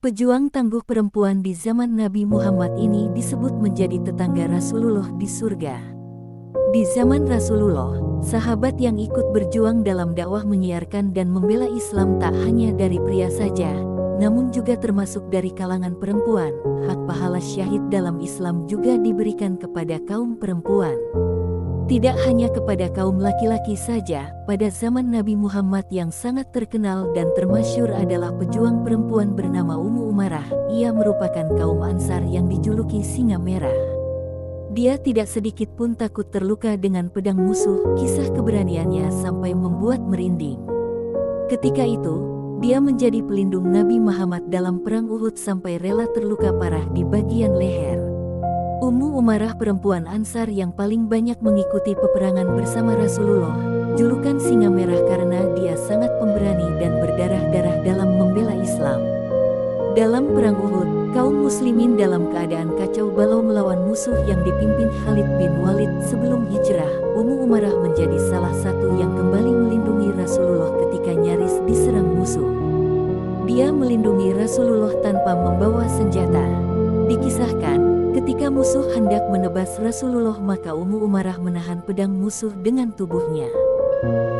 Pejuang tangguh perempuan di zaman Nabi Muhammad ini disebut menjadi tetangga Rasulullah di surga. Di zaman Rasulullah, sahabat yang ikut berjuang dalam dakwah menyiarkan dan membela Islam tak hanya dari pria saja, namun juga termasuk dari kalangan perempuan. Hak pahala syahid dalam Islam juga diberikan kepada kaum perempuan. Tidak hanya kepada kaum laki-laki saja, pada zaman Nabi Muhammad yang sangat terkenal dan termasyhur adalah pejuang perempuan bernama Ummu Umarah. Ia merupakan kaum Ansar yang dijuluki Singa Merah. Dia tidak sedikit pun takut terluka dengan pedang musuh, kisah keberaniannya sampai membuat merinding. Ketika itu, dia menjadi pelindung Nabi Muhammad dalam perang Uhud sampai rela terluka parah di bagian leher. Ummu Umarah perempuan Ansar yang paling banyak mengikuti peperangan bersama Rasulullah, julukan Singa Merah karena dia sangat pemberani dan berdarah-darah dalam membela Islam. Dalam perang Uhud, kaum muslimin dalam keadaan kacau balau melawan musuh yang dipimpin Khalid bin Walid. Sebelum hijrah, Ummu Umarah menjadi salah satu yang kembali melindungi Rasulullah ketika nyaris diserang musuh. Dia melindungi Rasulullah tanpa membawa senjata. Dikisahkan, ketika musuh hendak menebas Rasulullah maka Ummu Umarah menahan pedang musuh dengan tubuhnya.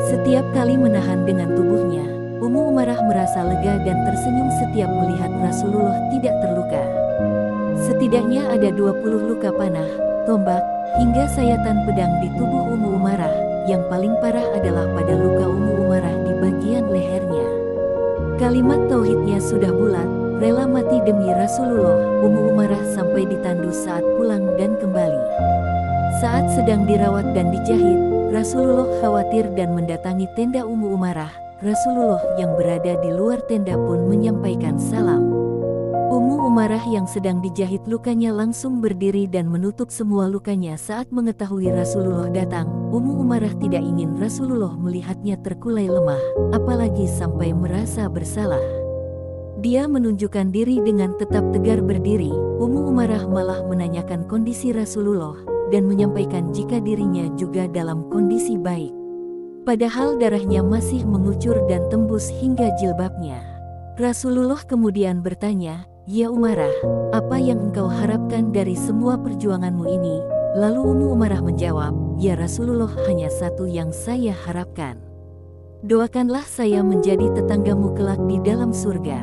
Setiap kali menahan dengan tubuhnya, Ummu Umarah merasa lega dan tersenyum setiap melihat Rasulullah tidak terluka. Setidaknya ada 20 luka panah, tombak, hingga sayatan pedang di tubuh Ummu Umarah. Yang paling parah adalah pada luka Ummu Umarah di bagian lehernya. Kalimat tauhidnya sudah bulat, rela mati demi Rasulullah. Ummu Umarah sampai ditandu saat pulang dan kembali. Saat sedang dirawat dan dijahit, Rasulullah khawatir dan mendatangi tenda Ummu Umarah. Rasulullah yang berada di luar tenda pun menyampaikan salam. Ummu Umarah yang sedang dijahit lukanya langsung berdiri dan menutup semua lukanya saat mengetahui Rasulullah datang. Ummu Umarah tidak ingin Rasulullah melihatnya terkulai lemah, apalagi sampai merasa bersalah. Dia menunjukkan diri dengan tetap tegar berdiri. Ummu Umarah malah menanyakan kondisi Rasulullah dan menyampaikan jika dirinya juga dalam kondisi baik. Padahal darahnya masih mengucur dan tembus hingga jilbabnya. Rasulullah kemudian bertanya, "Ya Umarah, apa yang engkau harapkan dari semua perjuanganmu ini?" Lalu Ummu Umarah menjawab, "Ya Rasulullah, hanya satu yang saya harapkan. Doakanlah saya menjadi tetanggamu kelak di dalam surga."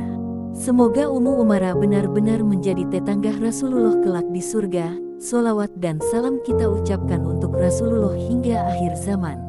Semoga Ummu Umarah benar-benar menjadi tetangga Rasulullah kelak di surga. Sholawat dan salam kita ucapkan untuk Rasulullah hingga akhir zaman.